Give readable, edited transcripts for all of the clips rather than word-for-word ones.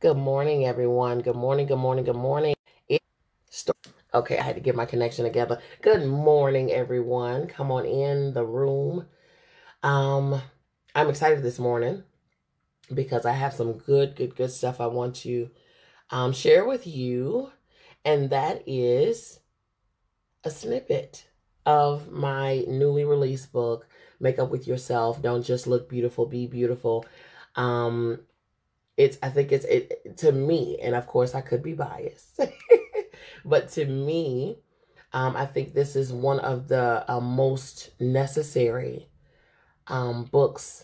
Good morning, everyone. Good morning, good morning, good morning. Okay, I had to get my connection together. Good morning, everyone. Come on in the room. I'm excited this morning because I have some good stuff I want to share with you. And that is a snippet of my newly released book, Make Up With Yourself. Don't Just Look Beautiful, Be Beautiful. I think it's to me, and of course I could be biased, but to me, I think this is one of the most necessary books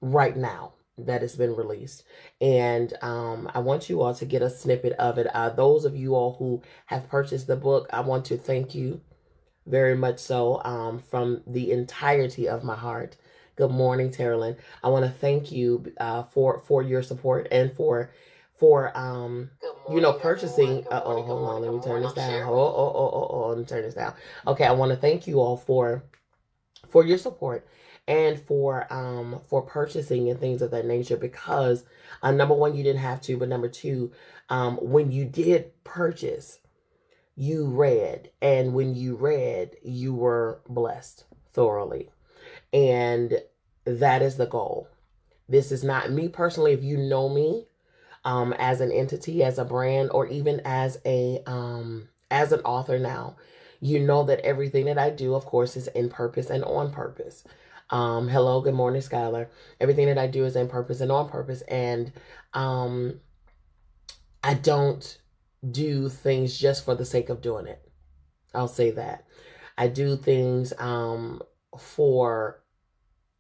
right now that has been released. And I want you all to get a snippet of it. Those of you all who have purchased the book, I want to thank you very much so from the entirety of my heart. Good morning, Terrelyn. I want to thank you for your support and for purchasing. Hold on, let me turn this down. Let me turn this down. Okay, I want to thank you all for your support and for purchasing and things of that nature, because number one, you didn't have to, but number two, when you did purchase, you read, and when you read, you were blessed thoroughly. And that is the goal. This is not me personally. If you know me as an entity, as a brand, or even as an author now, you know that everything that I do, of course, is in purpose and on purpose. Hello, good morning, Skylar. Everything that I do is in purpose and on purpose. And I don't do things just for the sake of doing it. I'll say that. I do things for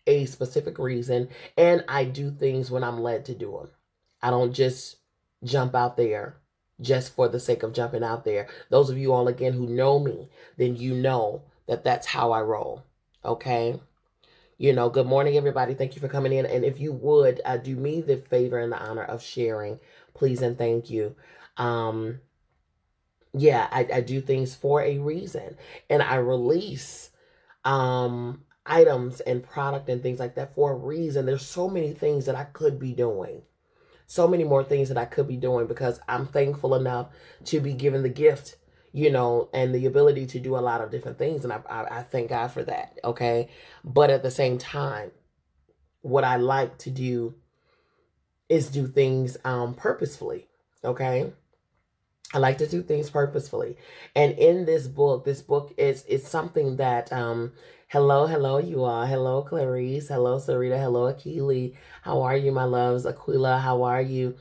a specific reason, and I do things when I'm led to do them. I don't just jump out there just for the sake of jumping out there. Those of you all, again, who know me, then you know that that's how I roll. Okay? Good morning, everybody. Thank you for coming in. And if you would, do me the favor and the honor of sharing, please and thank you. Yeah, I do things for a reason, and I release items and product and things like that for a reason. There's so many things that I could be doing, so many more things that I could be doing, because I'm thankful enough to be given the gift, and the ability to do a lot of different things, and I thank God for that. Okay, but at the same time, what I like to do is do things purposefully. Okay. I like to do things purposefully. And in this book is something that, hello, you all. Hello, Clarice. Hello, Sarita. Hello, Akili. How are you, my loves? Aquila, how are you?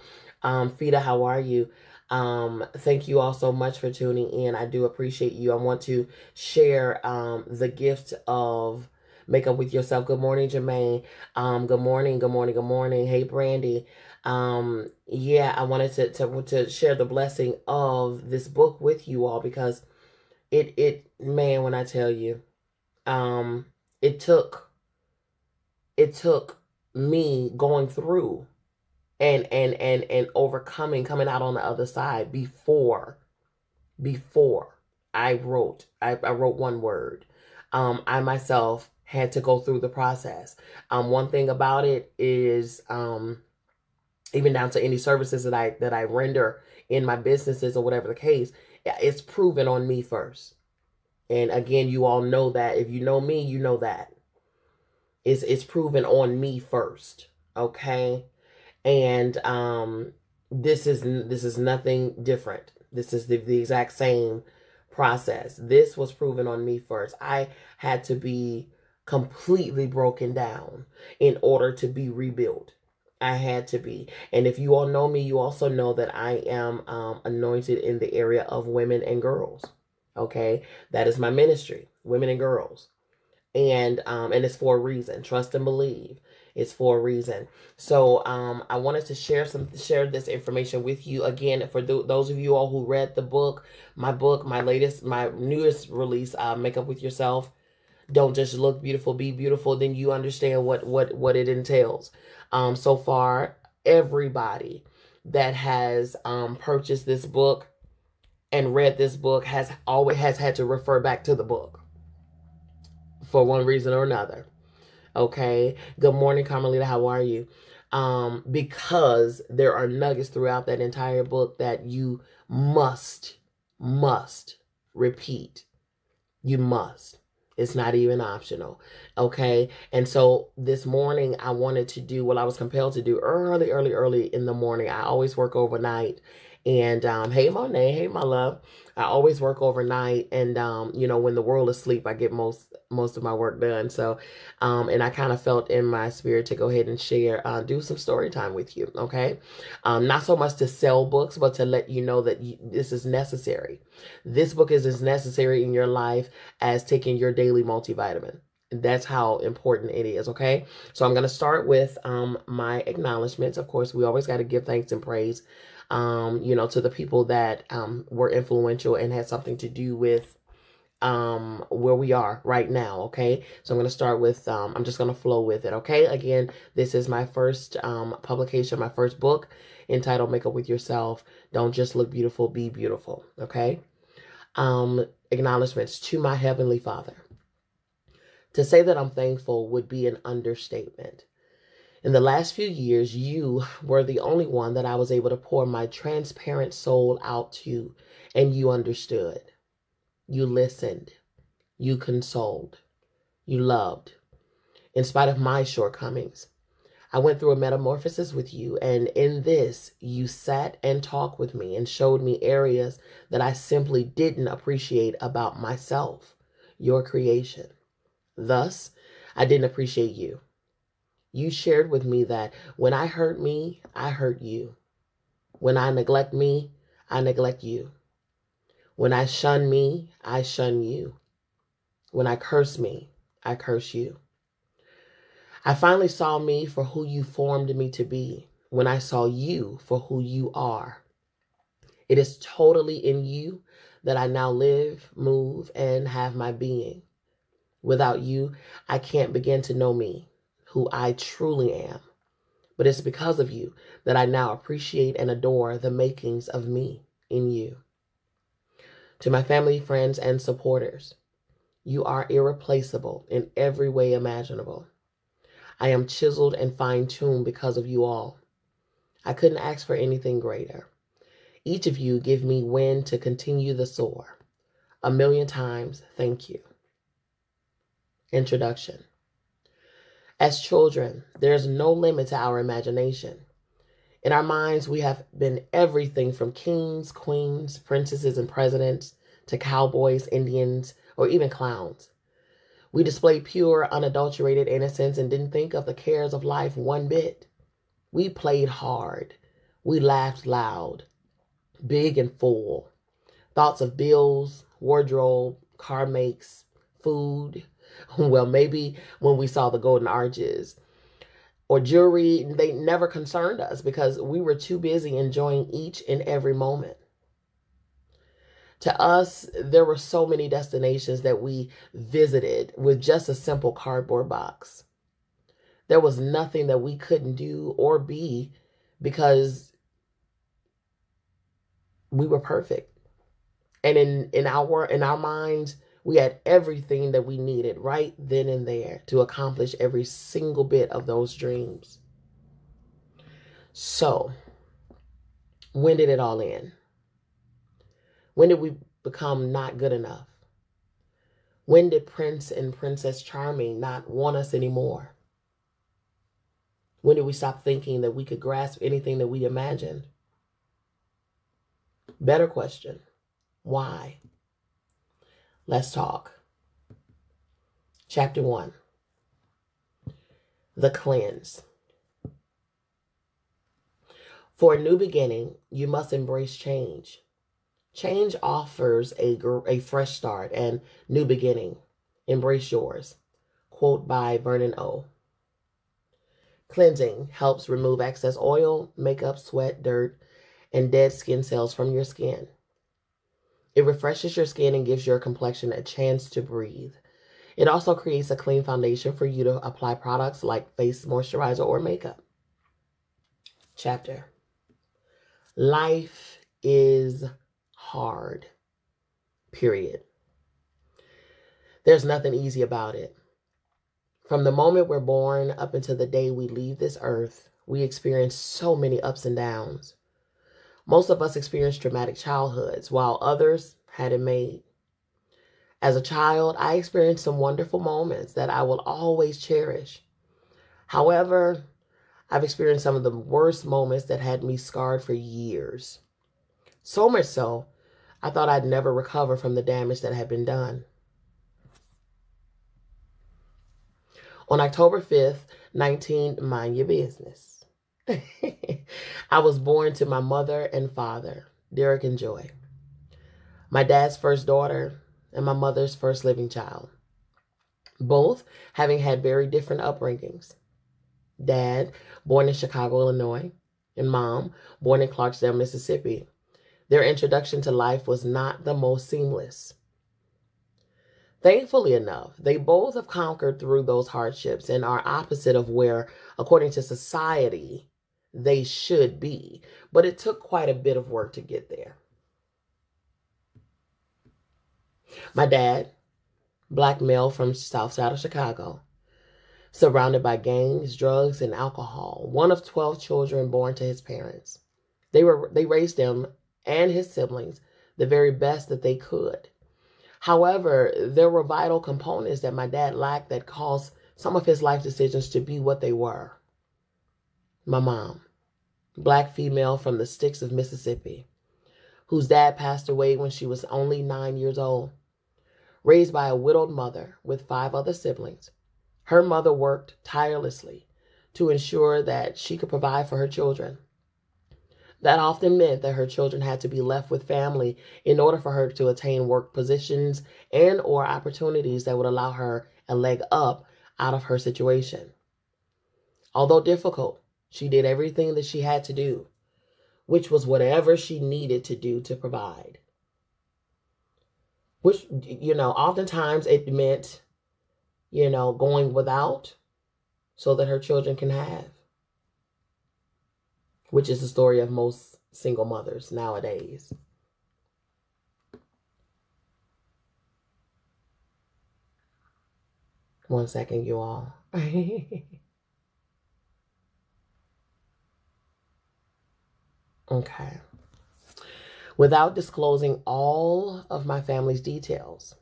Fida, how are you? Thank you all so much for tuning in. I do appreciate you. I want to share the gift of Make Up With Yourself. Good morning, Jermaine. Good morning. Hey, Brandy. Yeah, I wanted to share the blessing of this book with you all, because man, when I tell you, it took me going through and overcoming, coming out on the other side before I wrote one word. I myself had to go through the process. One thing about it is, even down to any services that I render in my businesses or whatever the case, it's proven on me first. And again, you all know that. If you know me, you know that. It's proven on me first. Okay? And this is nothing different. This is the exact same process. This was proven on me first. I had to be completely broken down in order to be rebuilt. I had to be. And if you all know me, you also know that I am anointed in the area of women and girls. Okay? That is my ministry, women and girls. And it's for a reason. Trust and believe. It's for a reason. So I wanted to share this information with you. Again, for those of you all who read the book, my newest release, Make Up With Yourself. Don't Just Look Beautiful, Be Beautiful. Then you understand what it entails. So far, everybody that has purchased this book and read this book has had to refer back to the book for one reason or another. Okay. Good morning, Carmelita. How are you? because there are nuggets throughout that entire book that you must repeat. You must. It's not even optional. Okay. And so this morning I wanted to do what I was compelled to do early in the morning. I always work overnight. And hey Monet, hey my love. I always work overnight, and when the world is asleep, I get most of my work done. So and I kind of felt in my spirit to go ahead and share, do some story time with you. Okay. Not so much to sell books, but to let you know that this is necessary. This book is as necessary in your life as taking your daily multivitamin. That's how important it is. Okay. So I'm going to start with my acknowledgments. Of course, we always got to give thanks and praise to the people that were influential and had something to do with where we are right now. Okay. So I'm going to start with, I'm just going to flow with it. Okay. Again, this is my first publication, my first book, entitled Make Up With Yourself. Don't just look beautiful, be beautiful. Okay. Acknowledgments to my Heavenly Father. To say that I'm thankful would be an understatement. In the last few years, you were the only one that I was able to pour my transparent soul out to, and you understood. You listened. You consoled. You loved. In spite of my shortcomings, I went through a metamorphosis with you, and in this, you sat and talked with me and showed me areas that I simply didn't appreciate about myself, your creation. Thus, I didn't appreciate you. You shared with me that when I hurt me, I hurt you. When I neglect me, I neglect you. When I shun me, I shun you. When I curse me, I curse you. I finally saw me for who you formed me to be, when I saw you for who you are. It is totally in you that I now live, move, and have my being. Without you, I can't begin to know me, who I truly am. But it's because of you that I now appreciate and adore the makings of me in you. To my family, friends, and supporters, you are irreplaceable in every way imaginable. I am chiseled and fine-tuned because of you all. I couldn't ask for anything greater. Each of you give me wind to continue the soar. 1,000,000 times, thank you. Introduction. As children, there's no limit to our imagination. In our minds, we have been everything from kings, queens, princesses, and presidents to cowboys, Indians, or even clowns. We displayed pure, unadulterated innocence and didn't think of the cares of life one bit. We played hard. We laughed loud, big and full. Thoughts of bills, wardrobe, car makes, food. Well, maybe when we saw the golden arches or jewelry, they never concerned us because we were too busy enjoying each and every moment. To us, there were so many destinations that we visited with just a simple cardboard box. There was nothing that we couldn't do or be because we were perfect. And in our minds, we had everything that we needed right then and there to accomplish every single bit of those dreams. So, when did it all end? When did we become not good enough? When did Prince and Princess Charming not want us anymore? When did we stop thinking that we could grasp anything that we imagined? Better question, why? Let's talk. Chapter 1. The Cleanse. For a new beginning, you must embrace change. Change offers a fresh start and new beginning. Embrace yours. Quote by Vernon O. Cleansing helps remove excess oil, makeup, sweat, dirt, and dead skin cells from your skin. It refreshes your skin and gives your complexion a chance to breathe. It also creates a clean foundation for you to apply products like face moisturizer or makeup. Chapter. Life is hard. Period. There's nothing easy about it. From the moment we're born up until the day we leave this earth, we experience so many ups and downs. Most of us experienced traumatic childhoods, while others had it made. As a child, I experienced some wonderful moments that I will always cherish. However, I've experienced some of the worst moments that had me scarred for years. So much so, I thought I'd never recover from the damage that had been done. On October 5th, mind your business. I was born to my mother and father, Derek and Joy, my dad's first daughter and my mother's first living child, both having had very different upbringings. Dad, born in Chicago, Illinois, and Mom, born in Clarksdale, Mississippi. Their introduction to life was not the most seamless. Thankfully enough, they both have conquered through those hardships and are opposite of where, according to society, they should be. But it took quite a bit of work to get there. My dad, black male from South Side of Chicago, surrounded by gangs, drugs, and alcohol, one of 12 children born to his parents. They raised him and his siblings the very best that they could. However, there were vital components that my dad lacked that caused some of his life decisions to be what they were. My mom, black female from the sticks of Mississippi, whose dad passed away when she was only 9 years old, raised by a widowed mother with 5 other siblings. Her mother worked tirelessly to ensure that she could provide for her children. That often meant that her children had to be left with family in order for her to attain work positions and or opportunities that would allow her a leg up out of her situation. Although difficult, she did everything that she had to do, which was whatever she needed to do to provide. Which, oftentimes it meant, going without so that her children can have. Which is the story of most single mothers nowadays. One second, you all. Okay. Without disclosing all of my family's details,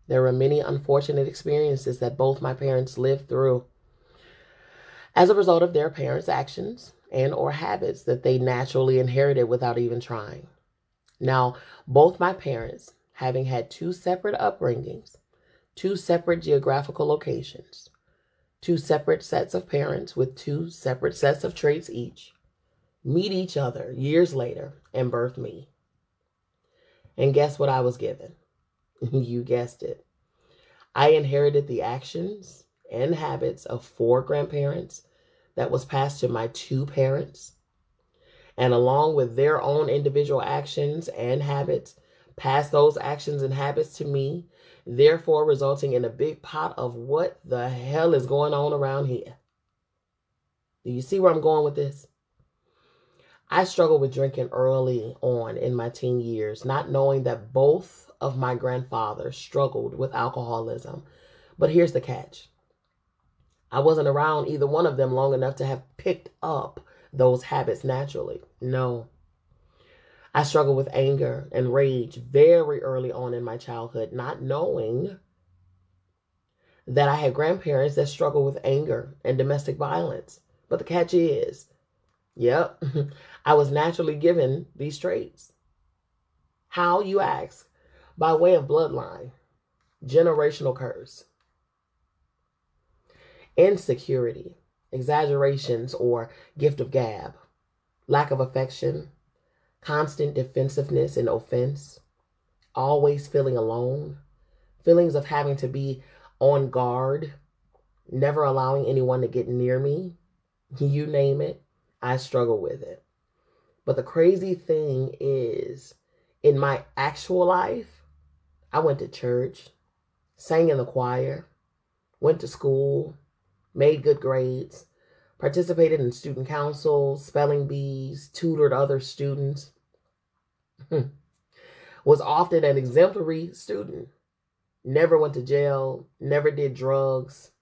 there were many unfortunate experiences that both my parents lived through as a result of their parents' actions and or habits that they naturally inherited without even trying. Now, both my parents, having had 2 separate upbringings, 2 separate geographical locations, 2 separate sets of parents with 2 separate sets of traits each, meet each other years later and birth me. And guess what I was given? You guessed it. I inherited the actions and habits of 4 grandparents that was passed to my 2 parents, and along with their own individual actions and habits, passed those actions and habits to me, therefore resulting in a big pot of what the hell is going on around here. Do you see where I'm going with this? I struggled with drinking early on in my teen years, not knowing that both of my grandfathers struggled with alcoholism. But here's the catch. I wasn't around either one of them long enough to have picked up those habits naturally. No. I struggled with anger and rage very early on in my childhood, not knowing that I had grandparents that struggled with anger and domestic violence. But the catch is, yep, I was naturally given these traits. How, you ask? By way of bloodline, generational curse, insecurity, exaggerations or gift of gab, lack of affection, constant defensiveness and offense, always feeling alone, feelings of having to be on guard, never allowing anyone to get near me, you name it, I struggle with it. But the crazy thing is, in my actual life, I went to church, sang in the choir, went to school, made good grades, participated in student councils, spelling bees, tutored other students, was often an exemplary student, never went to jail, never did drugs,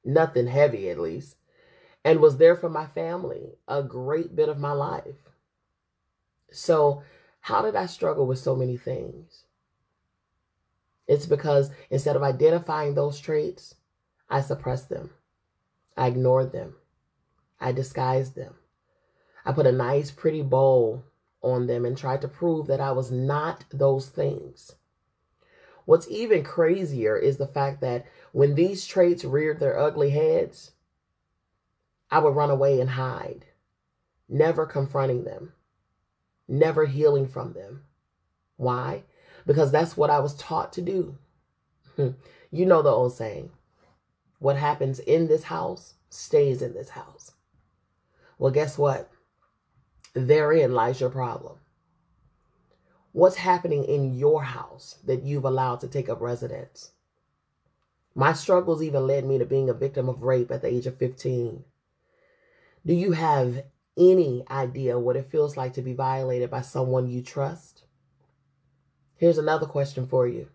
nothing heavy at least, and was there for my family a great bit of my life. So how did I struggle with so many things? It's because instead of identifying those traits, I suppressed them. I ignored them. I disguised them. I put a nice, pretty bow on them and tried to prove that I was not those things. What's even crazier is the fact that when these traits reared their ugly heads, I would run away and hide, never confronting them, never healing from them. Why? Because that's what I was taught to do. You know the old saying, what happens in this house stays in this house. Well, guess what? Therein lies your problem. What's happening in your house that you've allowed to take up residence? My struggles even led me to being a victim of rape at the age of 15. Do you have any idea what it feels like to be violated by someone you trust? Here's another question for you.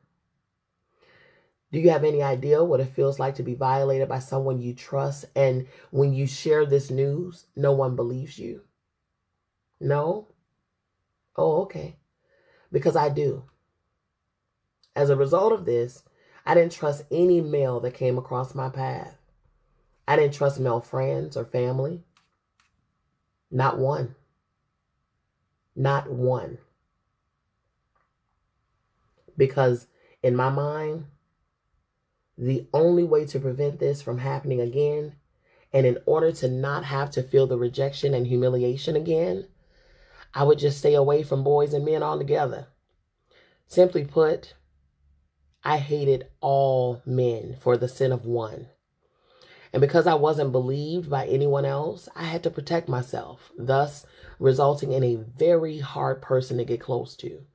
Do you have any idea what it feels like to be violated by someone you trust, and when you share this news, no one believes you? No? Oh, okay. Because I do. As a result of this, I didn't trust any male that came across my path. I didn't trust male friends or family. Not one. Not one. Because in my mind, the only way to prevent this from happening again, and in order to not have to feel the rejection and humiliation again, I would just stay away from boys and men altogether. Simply put, I hated all men for the sin of one. And because I wasn't believed by anyone else, I had to protect myself, thus resulting in a very hard person to get close to.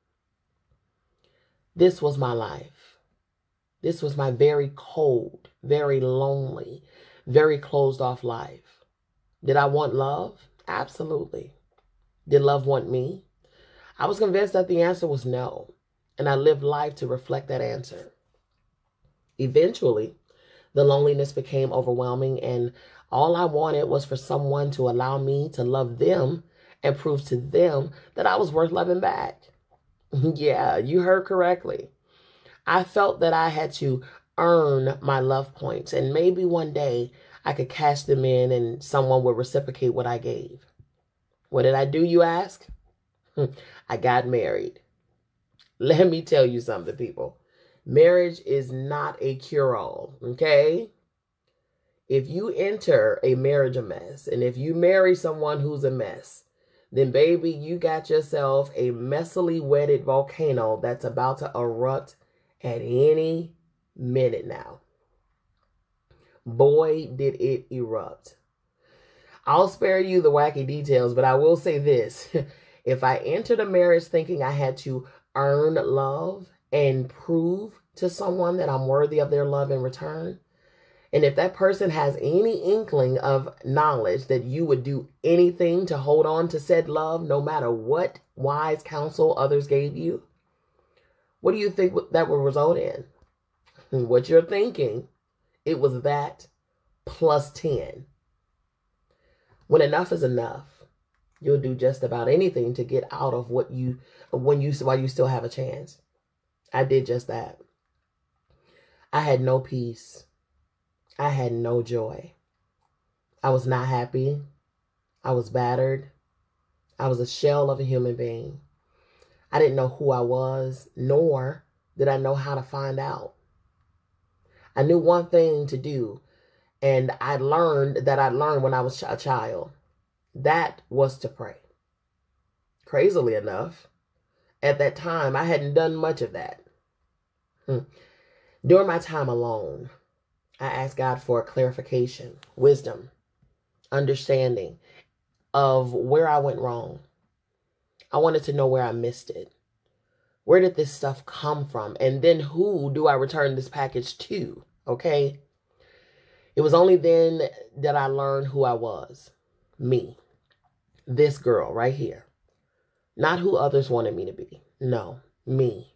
This was my life. This was my very cold, very lonely, very closed off life. Did I want love? Absolutely. Did love want me? I was convinced that the answer was no, and I lived life to reflect that answer. Eventually, the loneliness became overwhelming, and all I wanted was for someone to allow me to love them and prove to them that I was worth loving back. Yeah, you heard correctly. I felt that I had to earn my love points, and maybe one day I could cash them in and someone would reciprocate what I gave. What did I do, you ask? I got married. Let me tell you something, people. Marriage is not a cure-all, okay? If you enter a marriage a mess, and if you marry someone who's a mess, then baby, you got yourself a messily wedded volcano that's about to erupt at any minute now. Boy, did it erupt. I'll spare you the wacky details, but I will say this. If I entered a marriage thinking I had to earn love and prove to someone that I'm worthy of their love in return, and if that person has any inkling of knowledge that you would do anything to hold on to said love, no matter what wise counsel others gave you, what do you think that would result in? What you're thinking, it was that plus 10. When enough is enough, you'll do just about anything to get out of while you still have a chance. I did just that. I had no peace. I had no joy. I was not happy. I was battered. I was a shell of a human being. I didn't know who I was, nor did I know how to find out. I knew one thing to do, and I learned when I was a child. That was to pray. Crazily enough, at that time, I hadn't done much of that. During my time alone, I asked God for clarification, wisdom, understanding of where I went wrong. I wanted to know where I missed it. Where did this stuff come from? And then who do I return this package to? Okay? It was only then that I learned who I was. Me. This girl right here. Not who others wanted me to be. No, me.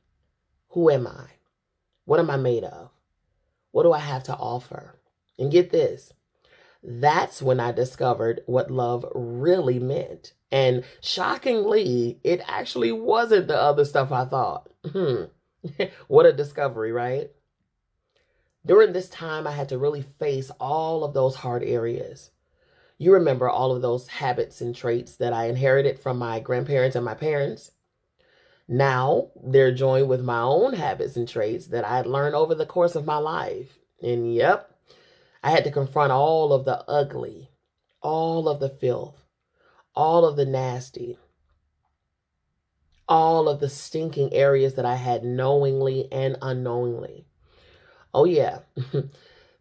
Who am I? What am I made of? What do I have to offer? And get this. That's when I discovered what love really meant. And shockingly, it actually wasn't the other stuff I thought. What a discovery, right? During this time, I had to really face all of those hard areas. You remember all of those habits and traits that I inherited from my grandparents and my parents. Now they're joined with my own habits and traits that I had learned over the course of my life. And yep, I had to confront all of the ugly, all of the filth, all of the nasty, all of the stinking areas that I had knowingly and unknowingly. Oh yeah,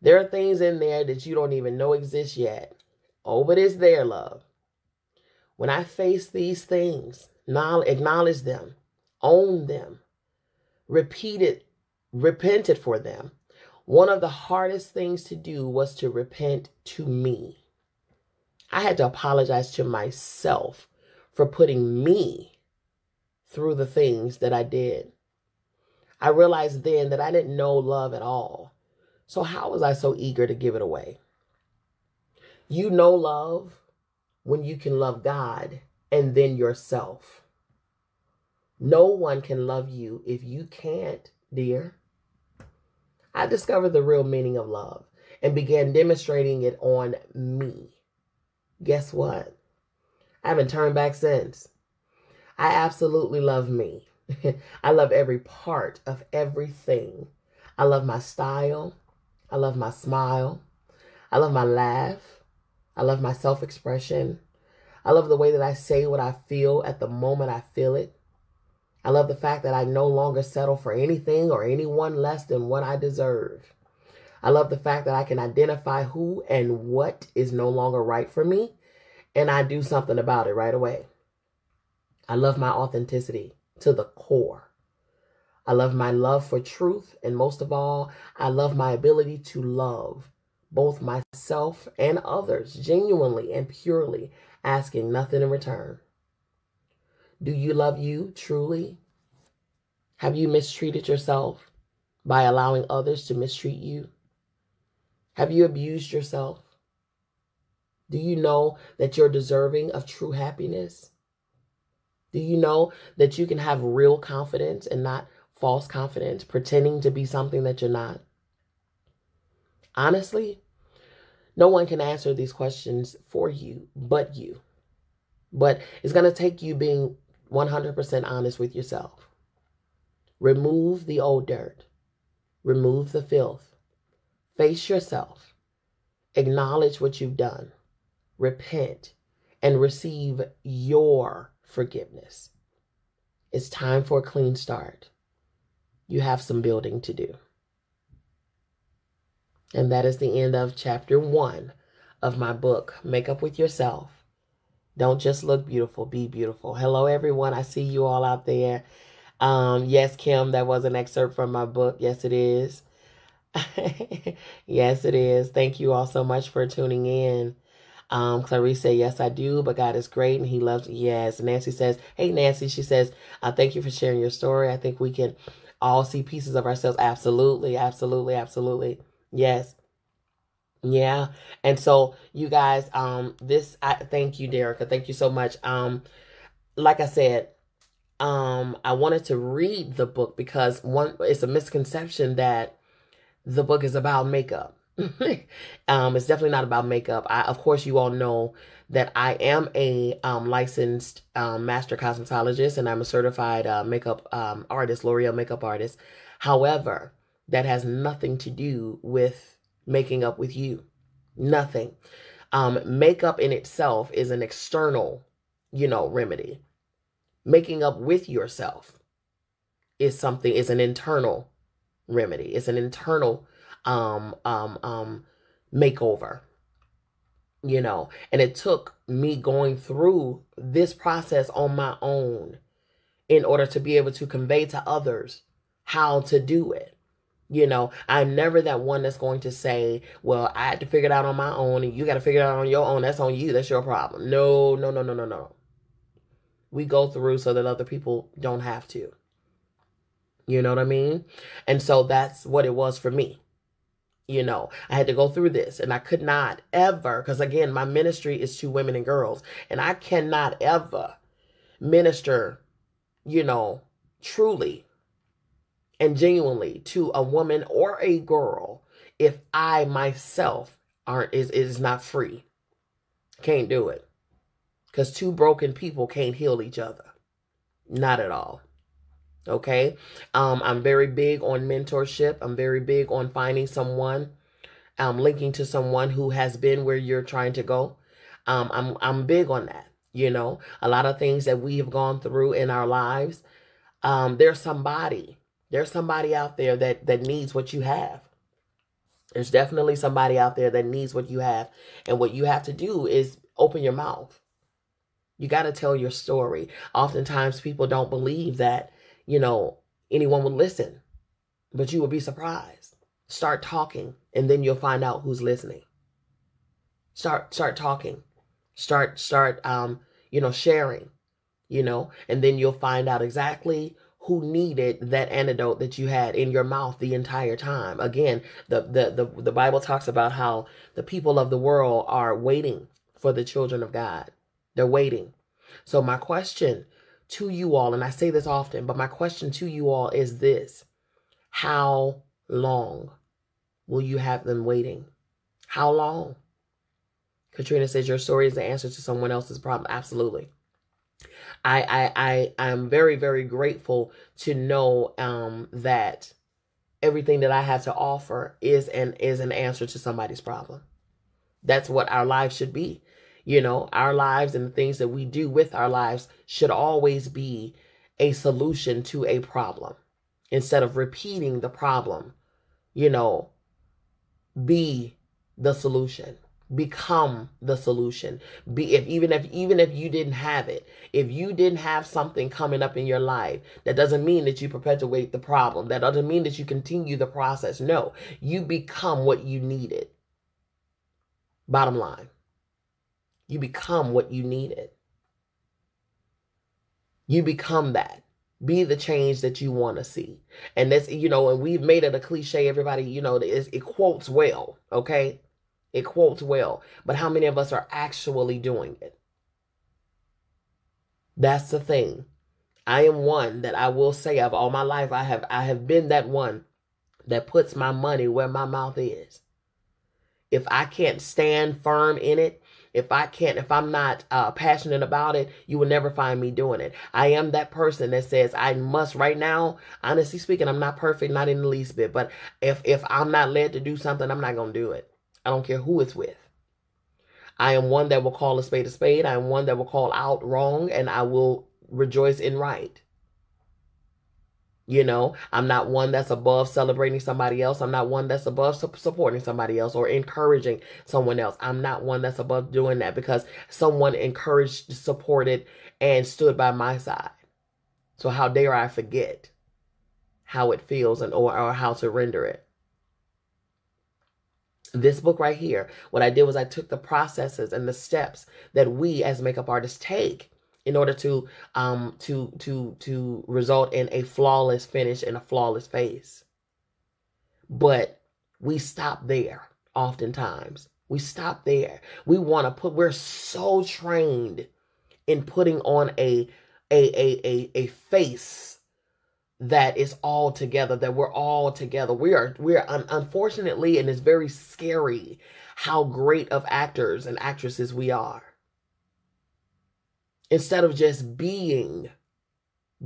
there are things in there that you don't even know exist yet. Oh, but it's there, love. When I face these things, acknowledge them, own them, repented for them. One of the hardest things to do was to repent to me. I had to apologize to myself for putting me through the things that I did. I realized then that I didn't know love at all. So how was I so eager to give it away? You know love when you can love God and then yourself. No one can love you if you can't, dear. I discovered the real meaning of love and began demonstrating it on me. Guess what? I haven't turned back since. I absolutely love me. I love every part of everything. I love my style. I love my smile. I love my laugh. I love my self-expression. I love the way that I say what I feel at the moment I feel it. I love the fact that I no longer settle for anything or anyone less than what I deserve. I love the fact that I can identify who and what is no longer right for me, and I do something about it right away. I love my authenticity to the core. I love my love for truth, and most of all, I love my ability to love both myself and others genuinely and purely, asking nothing in return. Do you love you truly? Have you mistreated yourself by allowing others to mistreat you? Have you abused yourself? Do you know that you're deserving of true happiness? Do you know that you can have real confidence and not false confidence, pretending to be something that you're not? Honestly, no one can answer these questions for you but you. But it's going to take you being 100% honest with yourself. Remove the old dirt. Remove the filth. Face yourself. Acknowledge what you've done. Repent and receive your forgiveness. It's time for a clean start. You have some building to do. And that is the end of chapter 1 of my book, Make Up With Yourself. Don't just look beautiful, be beautiful. Hello, everyone. I see you all out there. Yes, Kim, that was an excerpt from my book. Yes, it is. Yes, it is. Thank you all so much for tuning in. Clarice said, yes, I do, but God is great and he loves me. Yes. Nancy says, hey, Nancy, she says, thank you for sharing your story. I think we can all see pieces of ourselves. Absolutely, absolutely, absolutely. Yes. Yeah. And so you guys, thank you, Derica. Thank you so much. Like I said, I wanted to read the book because it's a misconception that the book is about makeup. It's definitely not about makeup. Of course, you all know that I am a licensed master cosmetologist and I'm a certified makeup artist, L'Oreal makeup artist. However, that has nothing to do with making up with you. Nothing. Makeup in itself is an external, remedy. Making up with yourself is an internal remedy. It's an internal makeover, and it took me going through this process on my own in order to be able to convey to others how to do it. I'm never that one that's going to say, well, I had to figure it out on my own and you got to figure it out on your own. That's on you. That's your problem. No, no, no, no, no, no. We go through so that other people don't have to. You know what I mean? And so that's what it was for me. I had to go through this, and I could not ever, because again, my ministry is to women and girls, and I cannot ever minister, truly and genuinely to a woman or a girl if I myself is not free. Can't do it. Because two broken people can't heal each other. Not at all. Okay? I'm very big on mentorship. I'm very big on finding someone, linking to someone who has been where you're trying to go. I'm big on that. A lot of things that we have gone through in our lives. There's somebody out there that needs what you have. There's definitely somebody out there that needs what you have. And what you have to do is open your mouth. You got to tell your story. Oftentimes people don't believe that, anyone would listen, but you will be surprised. Start talking, and then you'll find out who's listening. Start talking. Start sharing, and then you'll find out exactly who needed that antidote that you had in your mouth the entire time. Again, the Bible talks about how the people of the world are waiting for the children of God. They're waiting. So my question to you all, and I say this often, but my question to you all is this: how long will you have them waiting? How long? Katrina says your story is the answer to someone else's problem. Absolutely. I'm very, very grateful to know that everything that I have to offer is an answer to somebody's problem. That's what our lives should be. Our lives and the things that we do with our lives should always be a solution to a problem. Instead of repeating the problem, be the solution. Become the solution. Even if you didn't have it, if you didn't have something coming up in your life, that doesn't mean that you perpetuate the problem. That doesn't mean that you continue the process. No, you become what you needed. Bottom line, you become what you needed. You become that. Be the change that you want to see. And that's, and we've made it a cliche. Everybody, it quotes well. Okay. It quotes well, but how many of us are actually doing it? That's the thing. I am one that I will say of all my life, I have been that one that puts my money where my mouth is. If I can't stand firm in it, if I'm not passionate about it, you will never find me doing it. I am that person that says I must right now. Honestly speaking, I'm not perfect, not in the least bit, but if I'm not led to do something, I'm not going to do it. I don't care who it's with. I am one that will call a spade a spade. I am one that will call out wrong, and I will rejoice in right. I'm not one that's above celebrating somebody else. I'm not one that's above supporting somebody else or encouraging someone else. I'm not one that's above doing that because someone encouraged, supported, and stood by my side. So how dare I forget how it feels or how to render it. This book right here, what I did was I took the processes and the steps that we as makeup artists take in order to result in a flawless finish and a flawless face. But we stop there oftentimes. We stop there. We're so trained in putting on a face that is all together, that we're all together. We are unfortunately, and it's very scary how great of actors and actresses we are. Instead of just being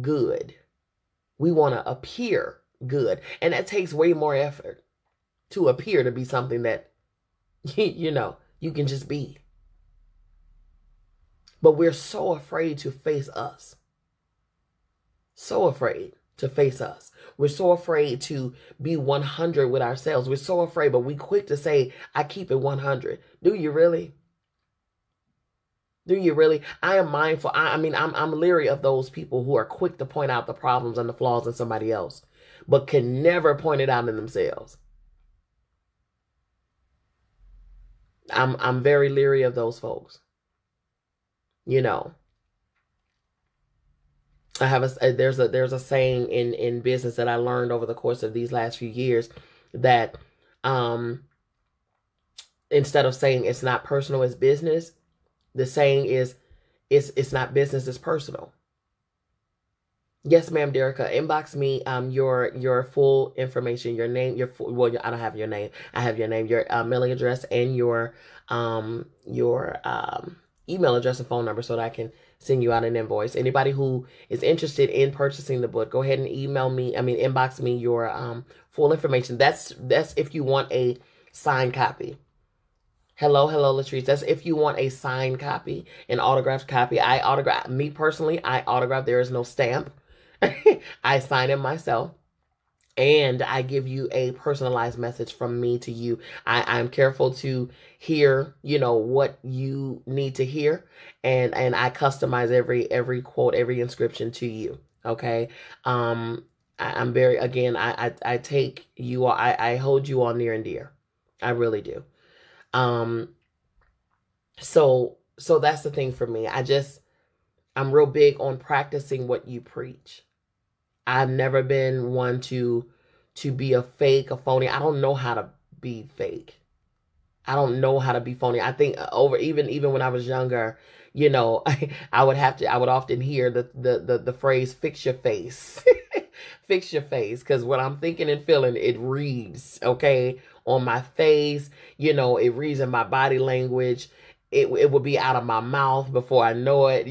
good, we want to appear good. And that takes way more effort to appear to be something that, you can just be. But we're so afraid to face us. So afraid to face us. We're so afraid to be 100 with ourselves. We're so afraid, but we quick to say, I keep it 100. Do you really? Do you really? I am mindful. I'm leery of those people who are quick to point out the problems and the flaws in somebody else, but can never point it out in themselves. I'm very leery of those folks. I have there's a saying in business that I learned over the course of these last few years that Instead of saying it's not personal, it's business, the saying is it's not business, it's personal. Yes, ma'am, Derica. Inbox me your full information, your name, your full, well, I don't have your name. I have your name, your mailing address, and your email address and phone number so that I can send you out an invoice. Anybody who is interested in purchasing the book, go ahead and inbox me your full information. That's if you want a signed copy. Hello, Latrice. That's if you want a signed copy, an autographed copy. Me personally, I autograph. There is no stamp. I sign it myself. And I give you a personalized message from me to you. I'm careful to hear, what you need to hear. And I customize every quote, every inscription to you. Okay. I'm very, again, I take you all, I hold you all near and dear. I really do. So that's the thing for me. I'm real big on practicing what you preach. I've never been one to be a phony. I don't know how to be fake. I don't know how to be phony. I think even when I was younger, I would often hear the phrase "fix your face," fix your face, because what I'm thinking and feeling, it reads on my face. It reads in my body language. It will be out of my mouth before I know it.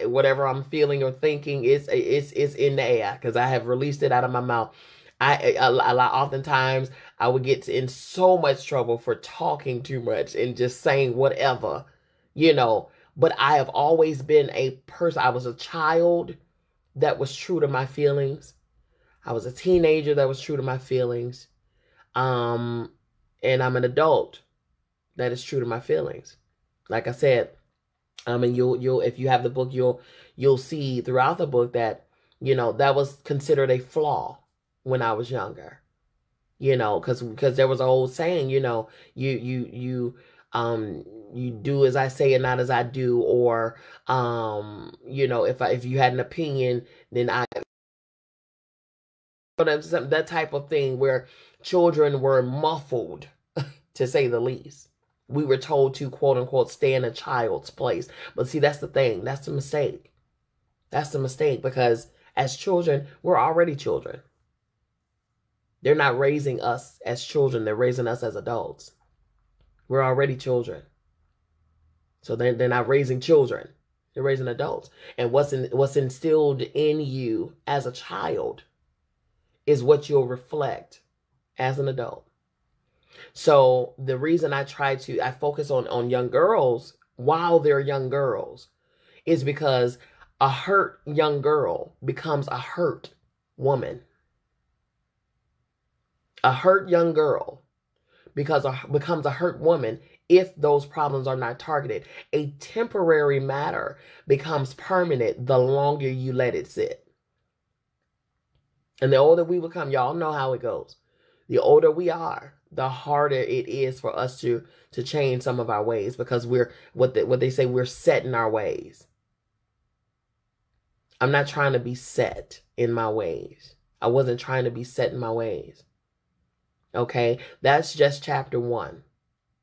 Whatever I'm feeling or thinking, it's in the air because I have released it out of my mouth. Oftentimes I would get in so much trouble for talking too much and just saying whatever, but I have always been a person. I was a child that was true to my feelings. I was a teenager that was true to my feelings. And I'm an adult that is true to my feelings. Like I said, and you'll if you have the book, you'll see throughout the book that, that was considered a flaw when I was younger, because there was an old saying, you do as I say and not as I do, or, if you had an opinion, then that type of thing where children were muffled, to say the least. We were told to, quote unquote, stay in a child's place. But see, that's the thing. That's the mistake. That's the mistake, because as children, we're already children. They're not raising us as children. They're raising us as adults. We're already children. So they're not raising children. They're raising adults. And what's instilled in you as a child is what you'll reflect as an adult. So the reason I focus on young girls while they're young girls is because a hurt young girl becomes a hurt woman. A hurt young girl becomes a hurt woman if those problems are not targeted. A temporary matter becomes permanent the longer you let it sit. And the older we become, y'all know how it goes. The older we are, the harder it is for us to change some of our ways, because we're what they say, we're set in our ways. I'm not trying to be set in my ways. I wasn't trying to be set in my ways. Okay, that's just chapter 1.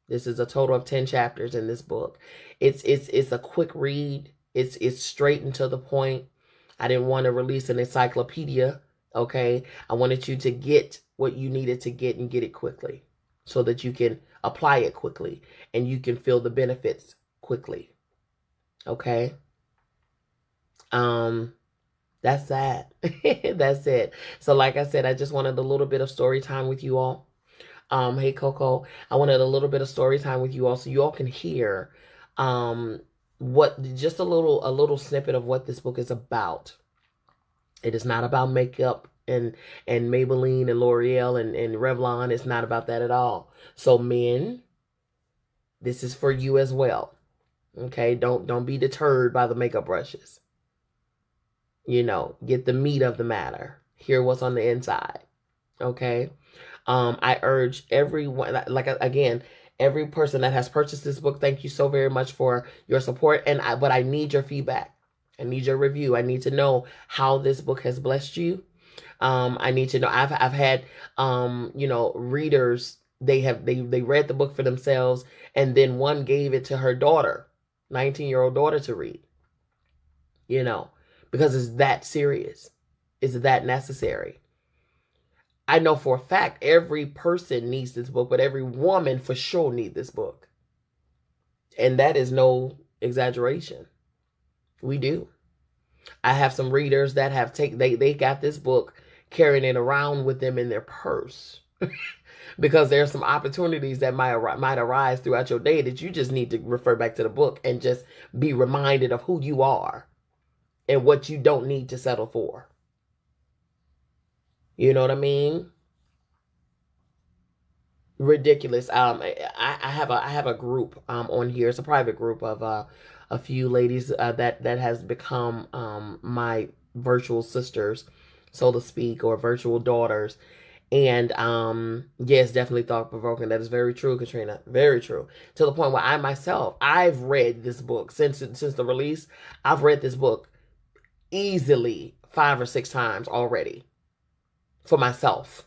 This is a total of 10 chapters in this book. It's a quick read. It's straight and to the point. I didn't want to release an encyclopedia. Okay, I wanted you to get what you needed to get and get it quickly, so that you can apply it quickly and you can feel the benefits quickly. Okay. That's that. That's it. So like I said, I just wanted a little bit of story time with you all. Hey Coco, I wanted a little bit of story time with you all so you all can hear just a little snippet of what this book is about. It is not about makeup and Maybelline and L'Oreal and Revlon. It's not about that at all. So men, this is for you as well. Okay, don't be deterred by the makeup brushes. Get the meat of the matter. Hear what's on the inside. Okay. I urge everyone, again, every person that has purchased this book, thank you so very much for your support. But I need your feedback. I need your review. I need to know how this book has blessed you. I need to know. I've had, readers They read the book for themselves, and then one gave it to her daughter, 19-year-old daughter, to read. You know, because it's that serious. It's that necessary. I know for a fact every person needs this book, but every woman for sure needs this book. And that is no exaggeration. We do. I have some readers that have they got this book, carrying it around with them in their purse. Because there are some opportunities that might arise throughout your day that you just need to refer back to the book and just be reminded of who you are and what you don't need to settle for. You know what I mean? Ridiculous. I have a group on here. It's a private group of a few ladies that has become my virtual sisters, so to speak, or virtual daughters. And yes, definitely thought provoking. That is very true, Katrina. Very true. To the point where I myself, I've read this book since the release. I've read this book easily 5 or 6 times already for myself.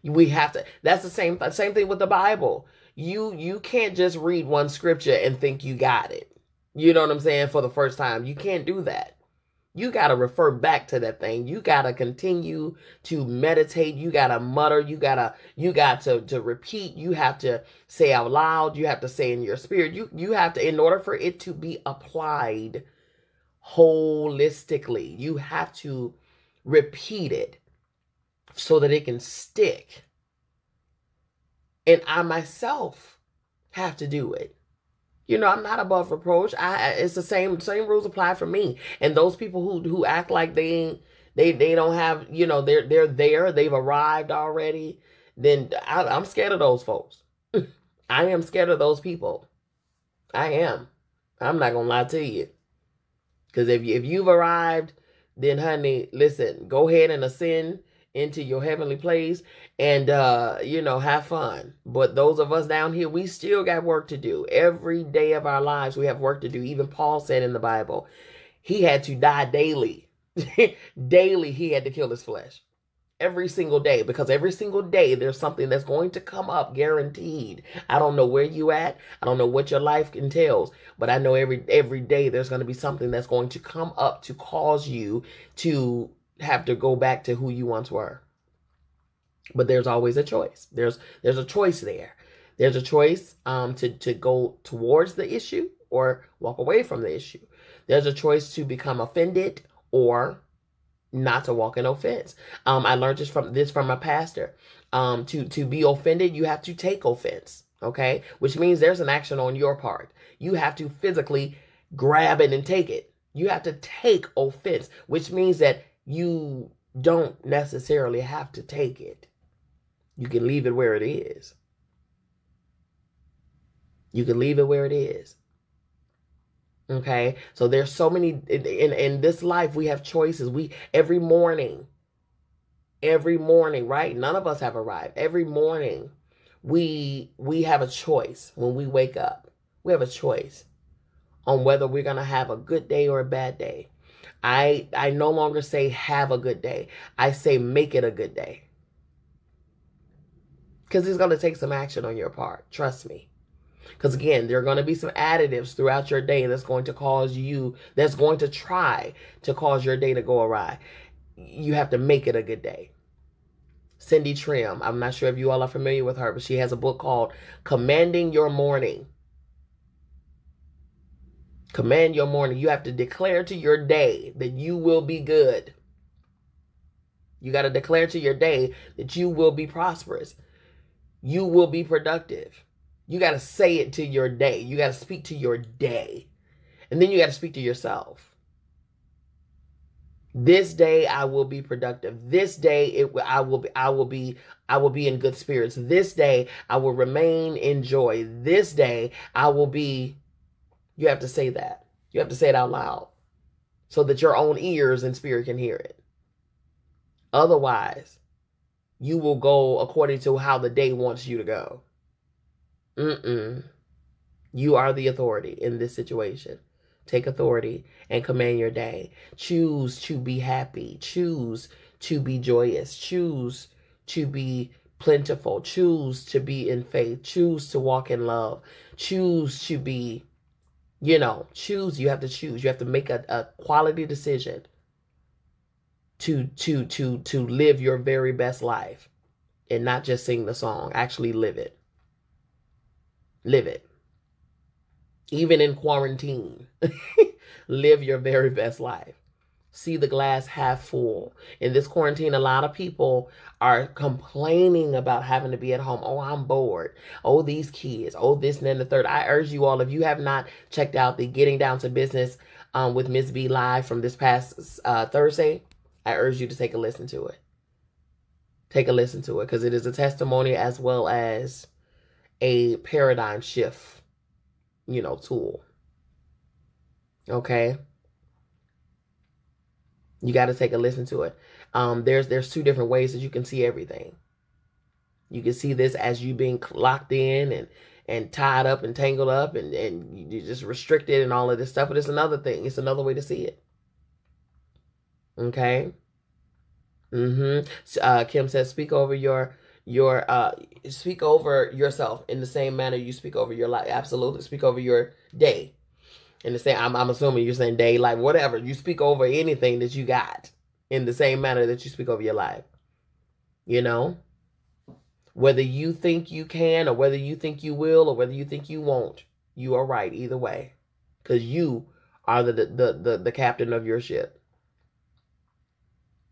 We have to. That's the same thing with the Bible. You can't just read one scripture and think you got it. You know what I'm saying? For the first time, you can't do that. You got to refer back to that thing. You got to continue to meditate. You got to mutter. You got to repeat. You have to say out loud. You have to say in your spirit. You have to, in order for it to be applied holistically, you have to repeat it so that it can stick. And I myself have to do it. You know, I'm not above reproach. It's the same rules apply for me. And those people who act like they don't have, you know, they're there, they've arrived already, then I'm scared of those folks. I am scared of those people. I am. I'm not gonna lie to you. Because if you've arrived, then honey, listen, go ahead and ascend into your heavenly place and, you know, have fun. But those of us down here, we still got work to do. Every day of our lives, we have work to do. Even Paul said in the Bible, he had to die daily. Daily, he had to kill his flesh. Every single day, because every single day there's something that's going to come up, guaranteed. I don't know where you at. I don't know what your life entails, but I know every day there's going to be something that's going to come up to cause you to have to go back to who you once were. But there's always a choice. There's a choice there. There's a choice to go towards the issue or walk away from the issue. There's a choice to become offended or not to walk in offense. I learned this from my pastor. To be offended, you have to take offense. Okay, which means there's an action on your part. You have to physically grab it and take it. You have to take offense, which means that you don't necessarily have to take it. You can leave it where it is. You can leave it where it is. Okay, so there's so many in this life. We have choices. Every morning, right? None of us have arrived. Every morning, we have a choice. When we wake up, we have a choice on whether we're gonna have a good day or a bad day. I no longer say have a good day. I say make it a good day, because it's gonna take some action on your part. Trust me. Because again, there are going to be some additives throughout your day that's going to try to cause your day to go awry. You have to make it a good day. Cindy Trim, I'm not sure if you all are familiar with her, but she has a book called Commanding Your Morning. Command your morning. You have to declare to your day that you will be good. You got to declare to your day that you will be prosperous. You will be productive. You got to say it to your day. You got to speak to your day. And then you got to speak to yourself. This day I will be productive. This day I will be in good spirits. This day I will remain in joy. This day I will be. You have to say that. You have to say it out loud so that your own ears and spirit can hear it. Otherwise, you will go according to how the day wants you to go. You are the authority in this situation. Take authority and command your day. Choose to be happy. Choose to be joyous. Choose to be plentiful. Choose to be in faith. Choose to walk in love. Choose to be, you know, choose. You have to choose. You have to make a quality decision to live your very best life and not just sing the song. Actually live it. Live it. Even in quarantine, live your very best life. See the glass half full. In this quarantine, a lot of people are complaining about having to be at home. Oh, I'm bored. Oh, these kids. Oh, this and then the third. I urge you all, if you have not checked out the Getting Down to Business with Mz Bee live from this past Thursday, I urge you to take a listen to it. Take a listen to it, because it is a testimony as well as a paradigm shift, you know, tool. Okay? You got to take a listen to it. There's two different ways that you can see everything. You can see this as you being locked in and tied up and tangled up and you're just restricted and all of this stuff. But it's another thing. It's another way to see it. Okay? Kim says, speak over speak over yourself in the same manner you speak over your life. Absolutely. Speak over your day. In the same, I'm assuming you're saying day, life, whatever. You speak over anything that you got in the same manner that you speak over your life. You know? Whether you think you can or whether you think you will or whether you think you won't, you are right either way. Because you are the captain of your ship.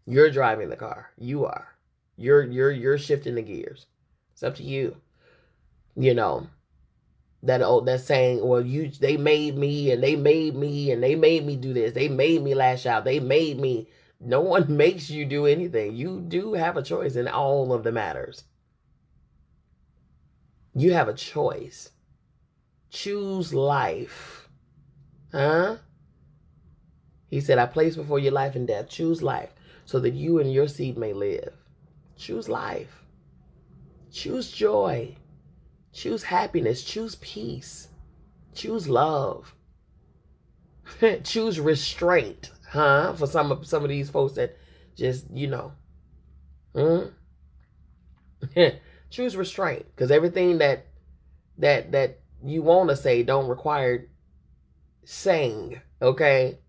You're driving the car. You are. You're shifting the gears. It's up to you. You know, that saying, well, they made me and they made me and they made me do this. They made me lash out. They made me. No one makes you do anything. You do have a choice in all of the matters. You have a choice. Choose life. Huh? He said, I place before you life and death. Choose life so that you and your seed may live. Choose life. Choose joy. Choose happiness. Choose peace. Choose love. Choose restraint. Huh? For some of these folks that just, you know. Choose restraint. Because everything that you want to say don't require saying. Okay?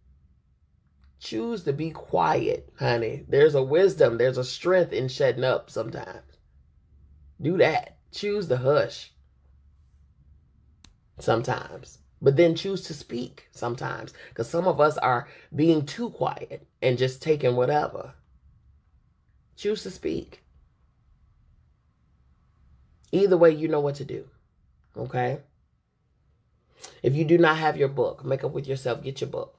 Choose to be quiet, honey. There's a wisdom. There's a strength in shutting up sometimes. Do that. Choose to hush sometimes. But then choose to speak sometimes. Because some of us are being too quiet and just taking whatever. Choose to speak. Either way, you know what to do. Okay? If you do not have your book, Make Up With Yourself, get your book.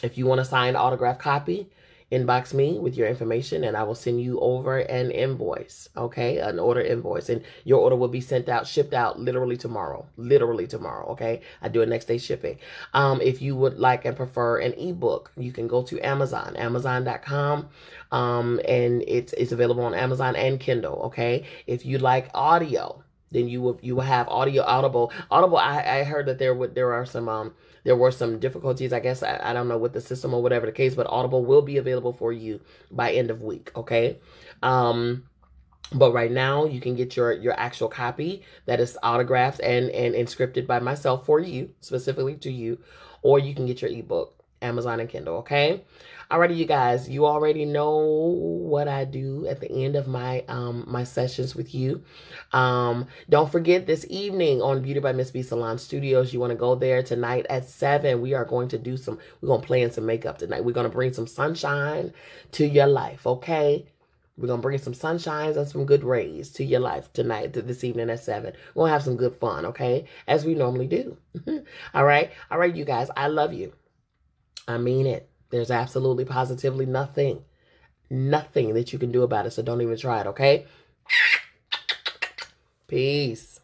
If you want a signed autographed copy, inbox me with your information and I will send you over an invoice, okay? An order invoice. And your order will be shipped out literally tomorrow. Literally tomorrow, okay? I do it next day shipping. If you would like and prefer an ebook, you can go to Amazon, Amazon.com. And it's available on Amazon and Kindle, okay? If you like audio, then you will have Audible. I heard that there were some difficulties, I guess. I don't know with the system or whatever the case, but Audible will be available for you by end of week, okay? But right now, you can get your actual copy that is autographed and scripted by myself for you, specifically to you, or you can get your ebook, Amazon and Kindle, okay? Alrighty, you guys, you already know what I do at the end of my my sessions with you. Don't forget this evening on Beauty by Mz Bee Salon Studios, you want to go there tonight at 7. We are going to we're going to play in some makeup tonight. We're going to bring some sunshine to your life, okay? We're going to bring some sunshines and some good rays to your life tonight, this evening at 7. We're going to have some good fun, okay? As we normally do. All right, you guys, I love you. I mean it. There's absolutely, positively nothing that you can do about it. So don't even try it, okay? Peace.